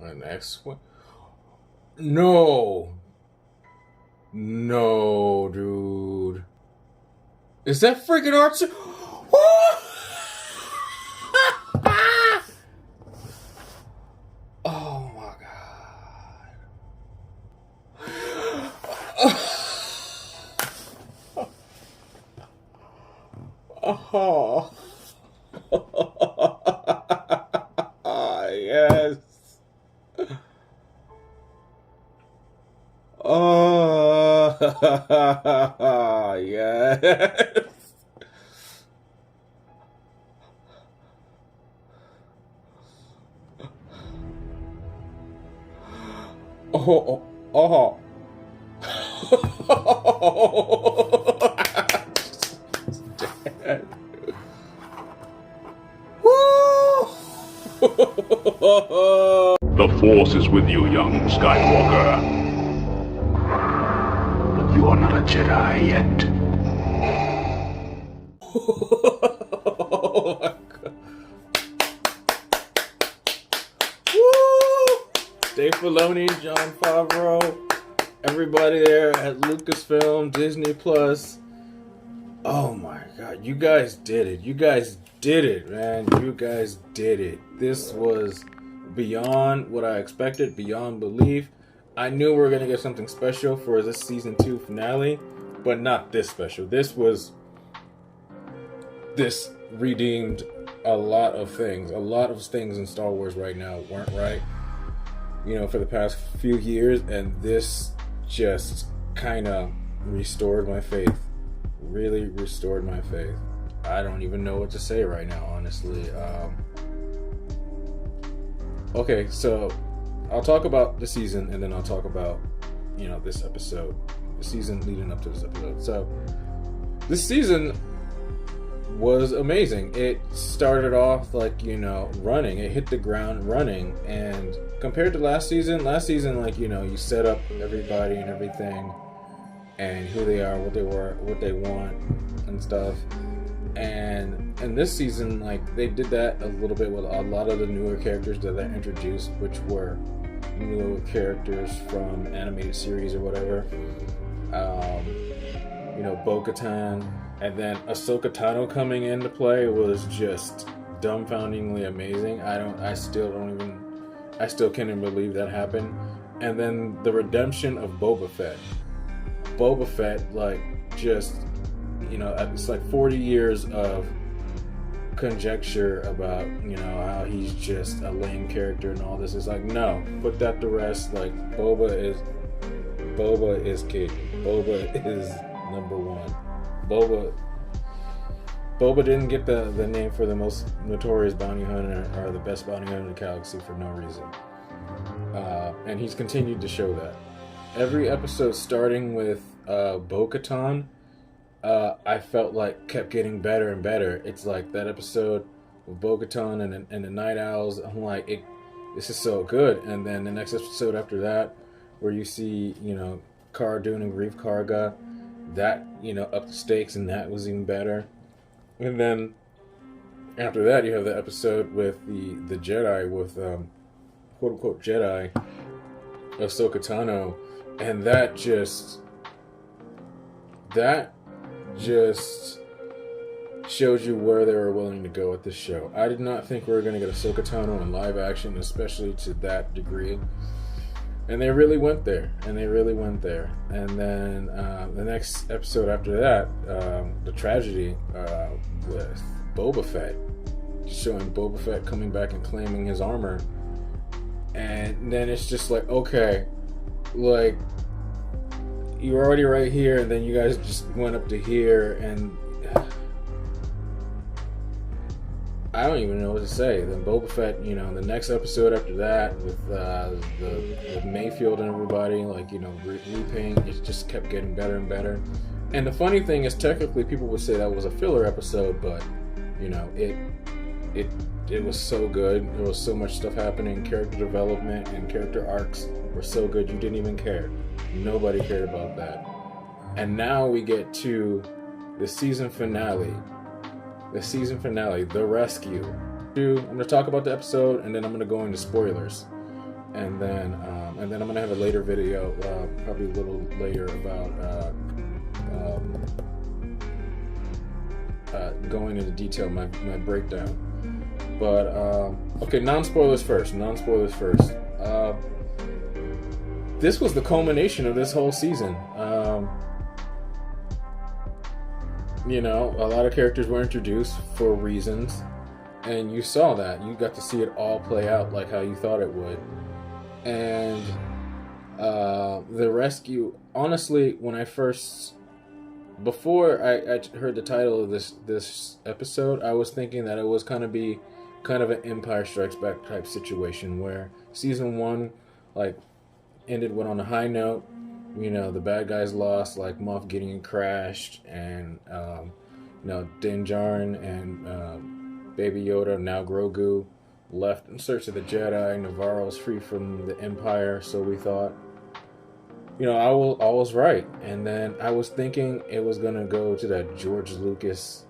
An X-Wing? No. No, dude. Is that freaking R2? Oh my god. Oh. Yes. Oh, yes. Oh, oh, oh. The Force is with you, young Skywalker. But you are not a Jedi yet. Oh my God. Woo! Dave Filoni, Jon Favreau, everybody there at Lucasfilm, Disney Plus. Oh my God, you guys did it. You guys did it, man. You guys did it. This was beyond what I expected, beyond belief. I knew we were going to get something special for this season 2 finale, but not this special. This redeemed a lot of things. A lot of things in Star Wars right now weren't right, for the past few years, and this just kind of restored my faith. Really restored my faith. I don't even know what to say right now, honestly. Okay, so I'll talk about the season, and then I'll talk about, this episode. The season leading up to this episode. So, this season was amazing. It started off running. It hit the ground running. And compared to last season, you set up everybody and everything, and who they are, what they want, and stuff. And this season, they did that a little bit with a lot of the newer characters that they introduced, which were newer characters from animated series or whatever. Bo-Katan, and then Ahsoka Tano coming into play was just dumbfoundingly amazing. I still can't even believe that happened. And then the redemption of Boba Fett. Boba Fett, it's 40 years of conjecture about, how he's just a lame character and all this. It's no, put that to rest. Boba is king. Boba is number one. Boba didn't get the name for the most notorious bounty hunter or the best bounty hunter in the galaxy for no reason. And he's continued to show that. Every episode starting with Bo-Katan, I felt kept getting better and better. It's that episode with Bo-Katan and the Night Owls. I'm this is so good. And then the next episode after that, where you see, Cara Dune and Greef Karga, that, up the stakes, and that was even better. And then after that, you have the episode with the Jedi, with quote unquote Jedi, Ahsoka Tano, and that just shows you where they were willing to go with this show. I did not think we were going to get Ahsoka Tano in live action, especially to that degree. And they really went there. And then the next episode after that, the tragedy with Boba Fett, showing Boba Fett coming back and claiming his armor. And then it's just okay, you're already right here, and then you guys just went up to here, and I don't even know what to say. Then Boba Fett, the next episode after that with Mayfield and everybody, repaying, it just kept getting better and better. And the funny thing is, technically, people would say that was a filler episode, but it was so good. There was so much stuff happening. Character development and character arcs were so good, you didn't even care. Nobody cared about that. And now we get to the season finale. The rescue. I'm going to talk about the episode, and then I'm going to go into spoilers. and then I'm gonna have a later video, probably a little later, about going into detail my breakdown. But okay, non-spoilers first. This was the culmination of this whole season. You know, a lot of characters were introduced for reasons, and you saw that. You got to see it all play out like how you thought it would. And the rescue, honestly, when I first, before I heard the title of this episode, I was thinking that it was kind of an Empire Strikes Back type situation where season 1 ended on a high note. You know, the bad guys lost, like Moff Gideon crashed, and Din Djarin and Baby Yoda, now Grogu, left in search of the Jedi. Navarro's free from the Empire, so we thought, I was right. And then I was thinking it was gonna go to that George Lucas,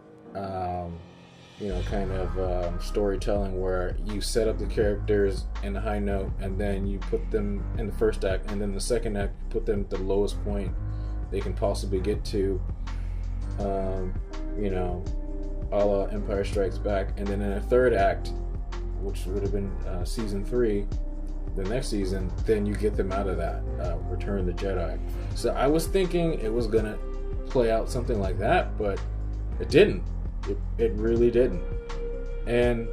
storytelling where you set up the characters in a high note, and then you put them in the first act, and then the second act you put them at the lowest point they can possibly get to, a la Empire Strikes Back, and then in a third act, which would have been season 3, the next season, then you get them out of that, Return of the Jedi. So I was thinking it was gonna play out something like that, but it didn't. It really didn't. And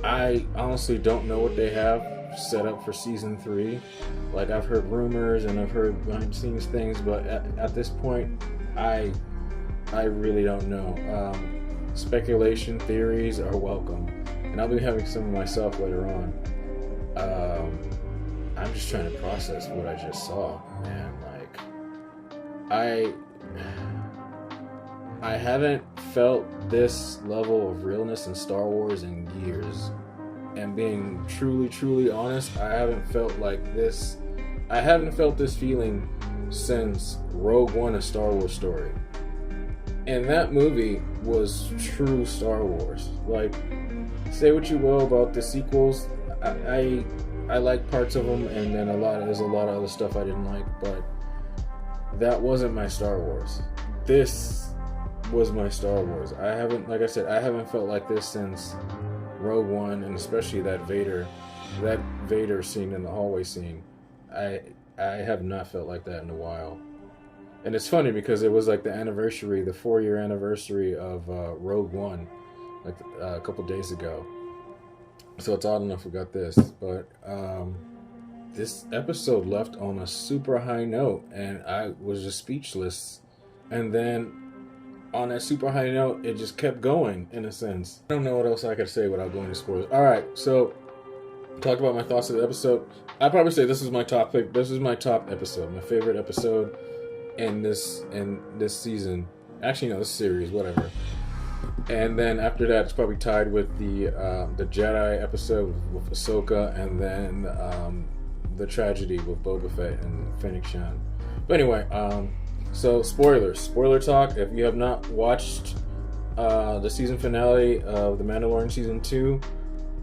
I honestly don't know what they have set up for season 3. Like, I've heard rumors and I've heard behind the scenes things, but at this point, I really don't know. Speculation, theories are welcome, and I'll be having some myself later on. I'm just trying to process what I just saw, man. I haven't felt this level of realness in Star Wars in years. And being truly, truly honest, I haven't felt like this. I haven't felt this feeling since Rogue One: A Star Wars Story. And that movie was true Star Wars. Like, say what you will about the sequels, I like parts of them, and then there's a lot of other stuff I didn't like, but that wasn't my Star Wars. This was my Star Wars. I haven't felt like this since Rogue One, and especially that Vader scene in the hallway scene. I have not felt like that in a while. And it's funny because it was like the 4-year anniversary of Rogue One, a couple days ago. So it's odd enough we got this, but this episode left on a super high note, and I was just speechless. And then on that super high note, it just kept going, in a sense. I don't know what else I could say without going to spoilers. Alright, so talk about my thoughts of the episode. I'd probably say this is my top pick. This is my top episode, my favorite episode in this season. Actually, no, this series, whatever. And then after that, it's probably tied with the Jedi episode with Ahsoka, and then the tragedy with Boba Fett and Fennec Shand. But anyway, so spoiler talk. If you have not watched the season finale of The Mandalorian season 2,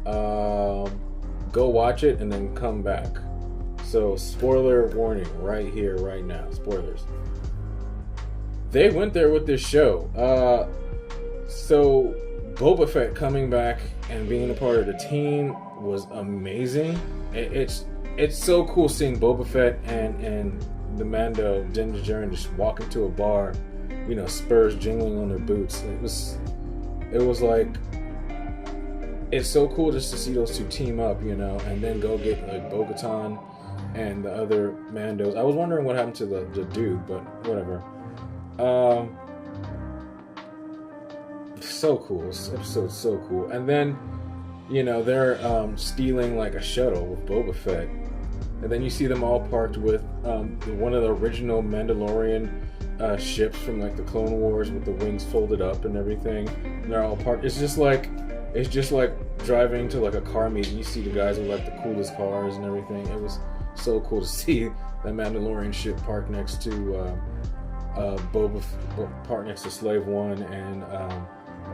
go watch it and then come back. So spoiler warning right here, right now. Spoilers. They went there with this show. So Boba Fett coming back and being a part of the team was amazing. It's so cool seeing Boba Fett and the Mando, Din Djarin, just walk into a bar, spurs jingling on their boots. It was like, it's so cool just to see those two team up, and then go get like Bo-Katan and the other Mandos. I was wondering what happened to the dude, but whatever. So cool. This episode's so cool. And then, they're stealing like a shuttle with Boba Fett. And then you see them all parked with one of the original Mandalorian ships from like the Clone Wars with the wings folded up and everything. And they're all parked. It's just like driving to like a car meeting. You see the guys with like the coolest cars and everything. It was so cool to see the Mandalorian ship parked next to parked next to Slave One and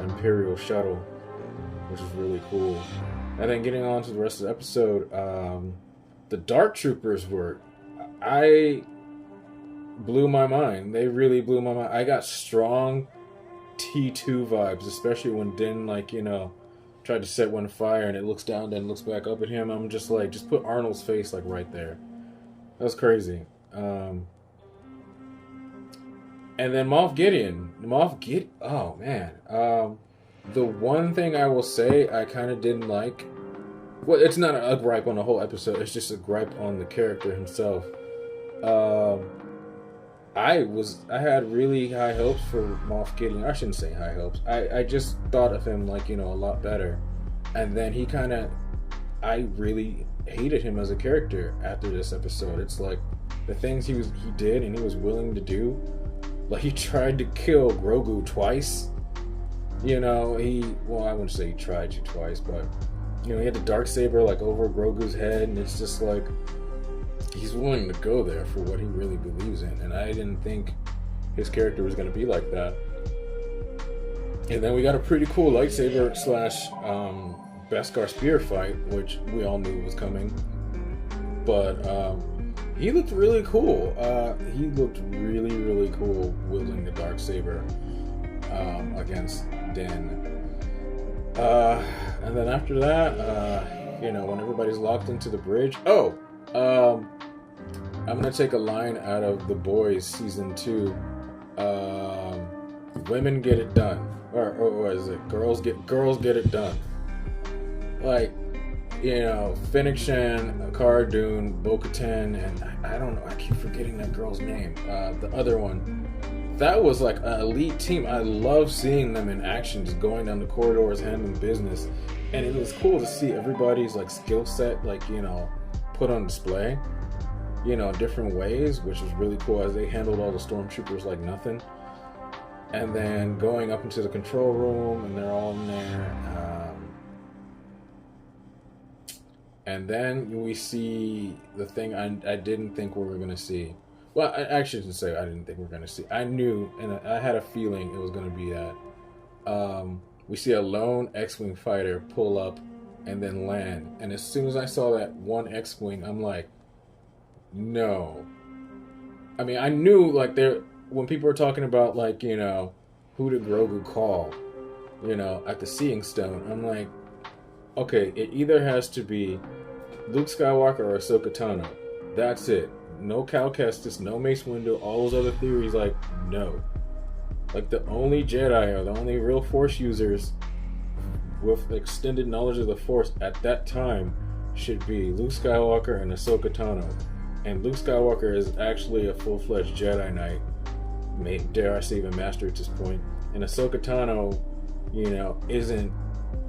Imperial shuttle, which is really cool. And then getting on to the rest of the episode, The Dark Troopers I blew my mind. They really blew my mind. I got strong T2 vibes, especially when Din, like, tried to set one fire and it looks down, then looks back up at him. I'm just like, just put Arnold's face, like, right there. That was crazy. And then Moff Gideon. Oh, man. The one thing I will say I kind of didn't like, well, it's not a gripe on the whole episode, it's just a gripe on the character himself. I had really high hopes for Moff Gideon. I shouldn't say high hopes. I just thought of him like, a lot better. And then I really hated him as a character after this episode. It's like the things he did and he was willing to do. Like, he tried to kill Grogu twice. I wouldn't say he tried to twice, but he had the Darksaber like over Grogu's head, and it's just like he's willing to go there for what he really believes in, and I didn't think his character was going to be like that. And then we got a pretty cool lightsaber / Beskar spear fight, which we all knew was coming. But he looked really cool. He looked really, really cool wielding the Darksaber against Din. And then after that, when everybody's locked into the bridge. I'm gonna take a line out of The Boys season 2. Women get it done, or what is it? Girls get it done. Like, Fennec Shan, Cara Dune, Bo-Katan, and I don't know. I keep forgetting that girl's name. The other one. That was like an elite team. I love seeing them in action, just going down the corridors, handling business. And it was cool to see everybody's like skill set, like, put on display, different ways, which was really cool as they handled all the stormtroopers like nothing. And then going up into the control room, and they're all in there. And then we see the thing I didn't think we were going to see. Well, I actually shouldn't say I didn't think we were going to see. I knew, and I had a feeling it was going to be that. We see a lone X-Wing fighter pull up and then land. And as soon as I saw that one X-Wing, I'm like, no. I mean, I knew, like, when people were talking about, like, who did Grogu call, at the Seeing Stone, I'm like, okay, it either has to be Luke Skywalker or Ahsoka Tano. That's it. No Cal Kestis, no Mace Windu, all those other theories, like, no. Like, the only Jedi or the only real Force users with extended knowledge of the Force at that time should be Luke Skywalker and Ahsoka Tano. And Luke Skywalker is actually a full-fledged Jedi Knight, dare I say even Master at this point. And Ahsoka Tano, isn't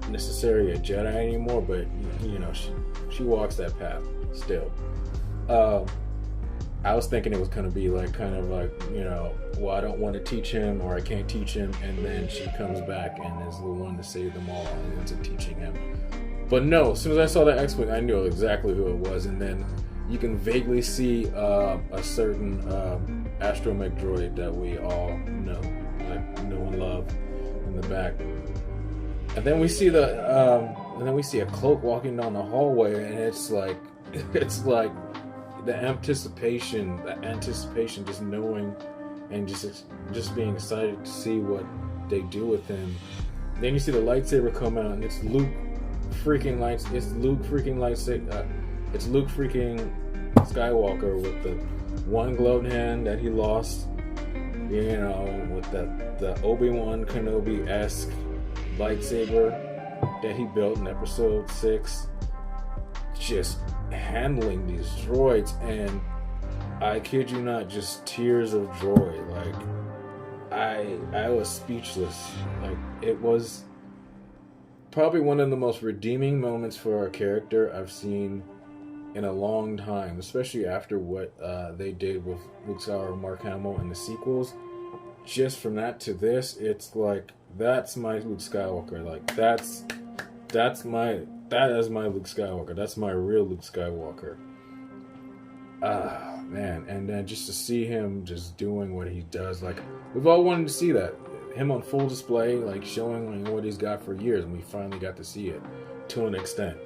necessarily a Jedi anymore, but, she walks that path still. I was thinking it was going to be like, kind of like, well, I don't want to teach him, or I can't teach him, and then she comes back and is the one to save them all and ends up teaching him. But no, as soon as I saw that X-Wing, I knew exactly who it was, and then you can vaguely see a certain astromech droid that we all know and love in the back. And then we see a cloak walking down the hallway, and it's like the anticipation, just knowing and just being excited to see what they do with him. Then you see the lightsaber come out, and it's Luke freaking Skywalker with the one gloved hand that he lost, with the Obi-Wan Kenobi-esque lightsaber that he built in episode 6, just handling these droids, and I kid you not, just tears of joy. Like, I was speechless. Like, it was probably one of the most redeeming moments for a character I've seen in a long time, especially after what they did with Luke Skywalker and Mark Hamill in the sequels. Just from that to this, it's like, that's my Luke Skywalker. Like, that is my Luke Skywalker. That's my real Luke Skywalker. Man. And then just to see him just doing what he does, like, we've all wanted to see that. Him on full display, like, showing what he's got for years, and we finally got to see it to an extent.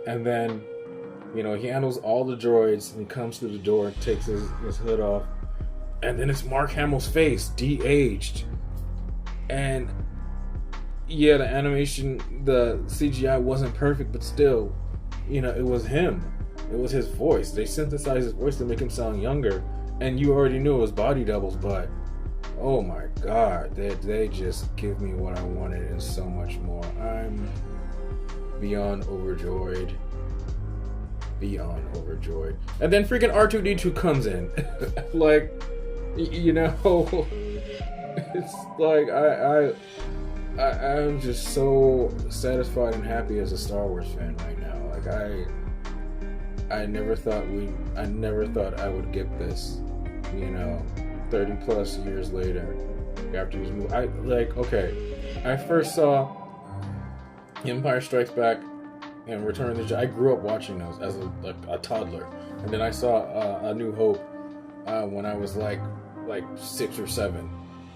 And then He handles all the droids, and he comes to the door, takes his hood off, and then it's Mark Hamill's face, de-aged. And yeah, the animation, the CGI wasn't perfect, but still, it was him. It was his voice. They synthesized his voice to make him sound younger, and you already knew it was body doubles, but oh my god, they just give me what I wanted and so much more. I'm beyond overjoyed. And then freaking R2-D2 comes in. Like, it's like I'm just so satisfied and happy as a Star Wars fan right now. Like I never thought I would get this, 30 plus years later after these movies. I first saw Empire Strikes Back and Return of the Jedi. I grew up watching those as a toddler, and then I saw A New Hope when I was like 6 or 7.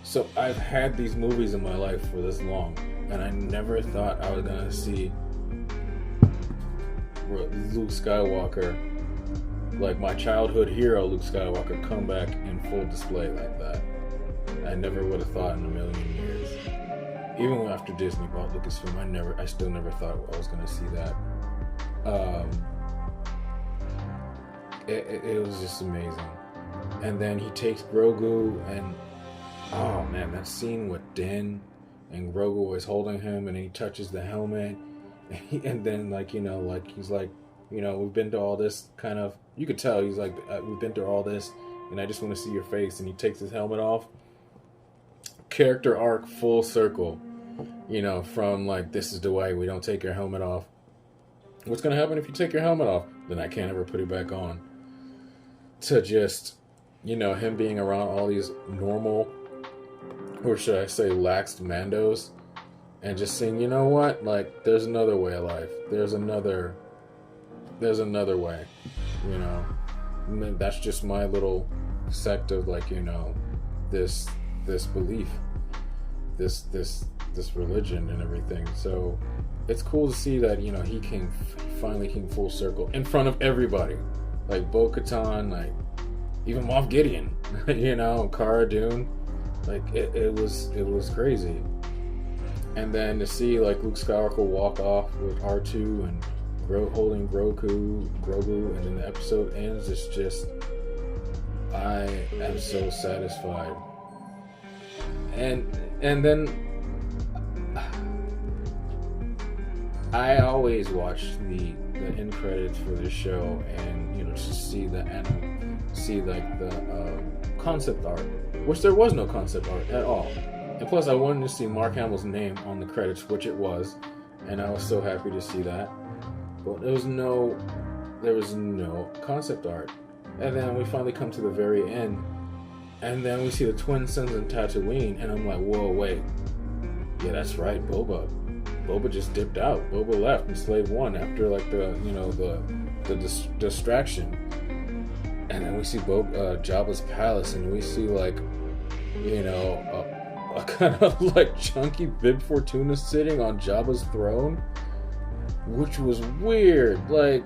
So I've had these movies in my life for this long, and I never thought I was gonna see Luke Skywalker, like my childhood hero Luke Skywalker, come back in full display like that. I never would have thought in a million years. Even after Disney bought Lucasfilm, I still never thought I was gonna see that. It was just amazing. And then he takes Grogu, and oh man, that scene with Din and Grogu is holding him, and he touches the helmet, and then he's like, we've been to all this kind of. You could tell he's like, we've been through all this, and I just want to see your face. And he takes his helmet off. Character arc full circle, from like, this is the way, we don't take your helmet off. What's gonna happen if you take your helmet off? Then I can't ever put it back on. To just, him being around all these normal, or should I say laxed Mandos, and just saying, you know what, like, there's another way of life. There's another way, And that's just my little sect of like, this belief, this religion and everything. So it's cool to see that, he finally came full circle in front of everybody, like Bo-Katan, like even Moff Gideon, Cara Dune, like it was crazy. And then to see like Luke Skywalker walk off with R2 and holding Grogu, and then the episode ends, it's just, I am so satisfied. And then I always watch the end credits for this show, and just see the concept art, which there was no concept art at all. And plus, I wanted to see Mark Hamill's name on the credits, which it was, and I was so happy to see that. But there was no concept art. And then we finally come to the very end, and then we see the twin suns in Tatooine, and I'm like, whoa, wait. Yeah, that's right, Boba just dipped out. Boba left in Slave One after like the distraction. And then we see Jabba's palace, and we see like, a kind of like chunky Bib Fortuna sitting on Jabba's throne, which was weird. Like,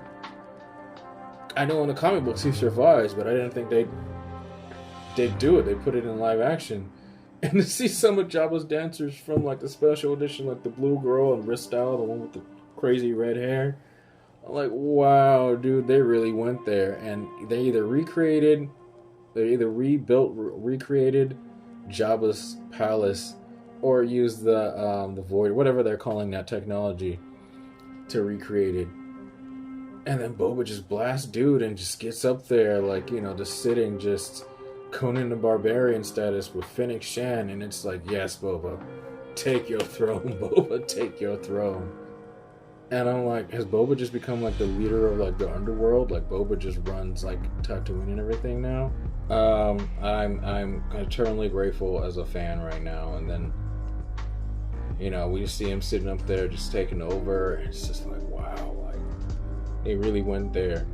I know in the comic books he survives, but I didn't think they'd do it. They put it in live action. And to see some of Jabba's dancers from like the special edition, like the blue girl and Ristal, the one with the crazy red hair, I'm like, wow, dude, they really went there. And they either recreated Jabba's palace, or used the void, whatever they're calling that technology, to recreate it. And then Boba just blasts dude and just gets up there, like, just sitting, just Conan the Barbarian status with Fennec Shan, and it's like, yes, Boba, take your throne, Boba, take your throne. And I'm like, has Boba just become like the leader of like the underworld? Like Boba just runs like Tatooine and everything now? I'm eternally grateful as a fan right now. And then, we just see him sitting up there just taking over. And it's just like, wow, like they really went there.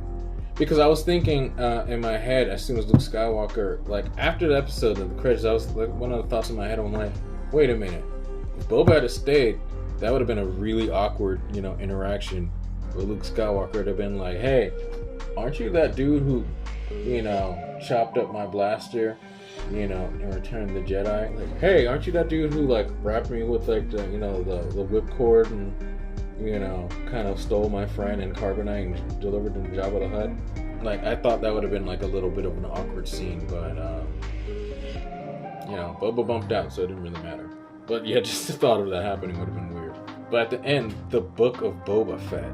Because I was thinking in my head, as soon as Luke Skywalker, like after the episode of the credits, I was like, one of the thoughts in my head, I'm like, wait a minute, if Boba had stayed, that would have been a really awkward, interaction with Luke Skywalker to have been like, hey, aren't you that dude who, chopped up my blaster, in Return of the Jedi? Like, hey, aren't you that dude who, like, wrapped me with, like, the whipcord and, kind of stole my friend in carbonite and delivered to Jabba the Hutt? Like, I thought that would have been, like, a little bit of an awkward scene, but, Boba bumped out, so it didn't really matter. But, yeah, just the thought of that happening would have been weird. But at the end, the Book of Boba Fett.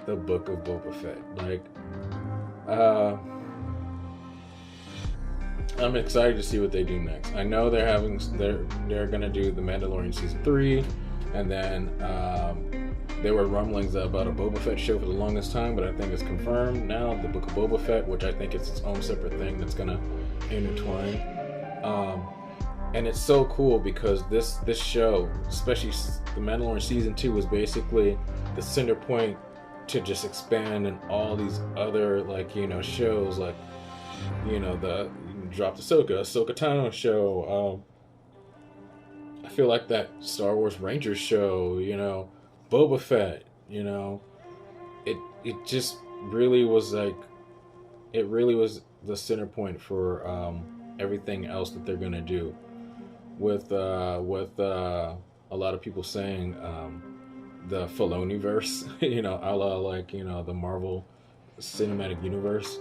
The Book of Boba Fett. Like, I'm excited to see what they do next. I know they're gonna do the Mandalorian season 3, and then there were rumblings about a Boba Fett show for the longest time, but I think it's confirmed now. The Book of Boba Fett, which I think is its own separate thing that's gonna intertwine. And it's so cool because this show, especially the Mandalorian season 2, was basically the center point to just expand in all these other shows, like the dropped Ahsoka Tano show. I feel like that Star Wars Rangers show, Boba Fett, it just really was the center point for everything else that they're gonna do. With a lot of people saying the Filoniverse, a la the Marvel Cinematic Universe.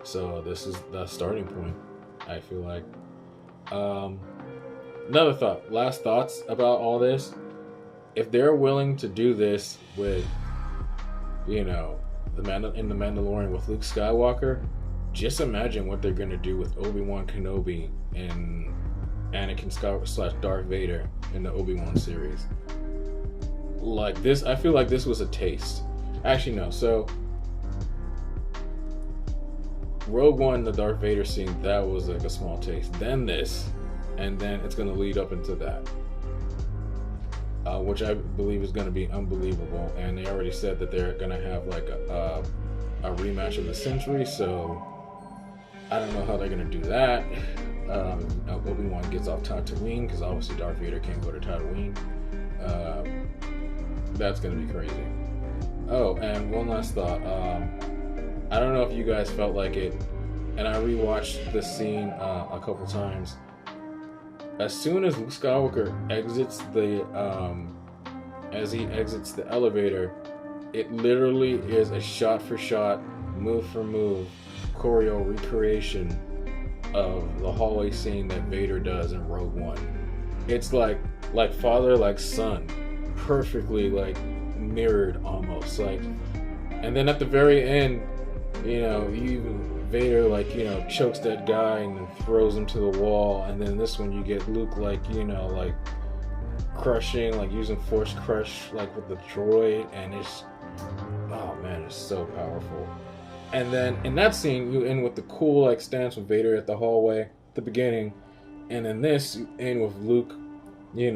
So this is the starting point, I feel like. Last thoughts about all this. If they're willing to do this with, in the Mandalorian with Luke Skywalker, just imagine what they're gonna do with Obi-Wan Kenobi and Anakin Skywalker / Darth Vader in the Obi-Wan series. Like this, I feel like this was a taste. Actually, no. So Rogue One, the Darth Vader scene, that was like a small taste. Then this, and then it's going to lead up into that, which I believe is going to be unbelievable. And they already said that they're going to have like a rematch of the century. So I don't know how they're going to do that. Obi-Wan gets off Tatooine because obviously Darth Vader can't go to Tatooine. That's going to be crazy. Oh, and one last thought. I don't know if you guys felt like it, and I rewatched this scene a couple times. As soon as Luke Skywalker exits as he exits the elevator, it literally is a shot-for-shot, move-for-move choreo recreation of the hallway scene that Vader does in Rogue One. It's like father, like son, perfectly mirrored almost. And then at the very end, Vader chokes that guy and then throws him to the wall. And then this one you get Luke crushing, using force crush with the droid, and it's so powerful. And then in that scene you end with the cool stance with Vader at the hallway at the beginning, and in this you end with Luke in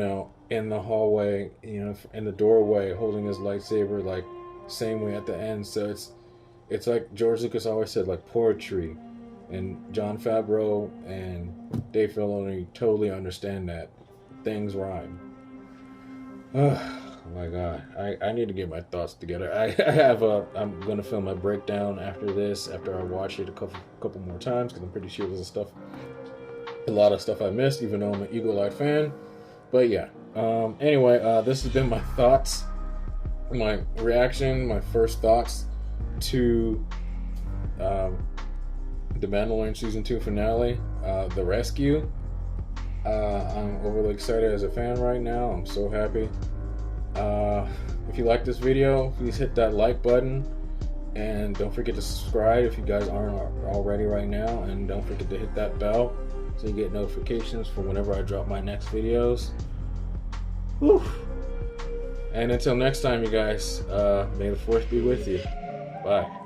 the hallway, in the doorway, holding his lightsaber same way at the end. So it's like George Lucas always said, poetry, and Jon Favreau and Dave Filoni totally understand that things rhyme. Oh my god, I need to get my thoughts together. I'm gonna film my breakdown after this, after I watch it a couple more times, because I'm pretty sure there's a lot of stuff I missed, even though I'm an eagle-eyed fan. But yeah, anyway, this has been my thoughts, my reaction, my first thoughts to the Mandalorian Season 2 finale, The Rescue. I'm overly excited as a fan right now. I'm so happy. If you like this video, please hit that like button, and don't forget to subscribe if you guys aren't already right now, and don't forget to hit that bell so you get notifications for whenever I drop my next videos. Whew. And until next time, you guys, may the Force be with you. Bye.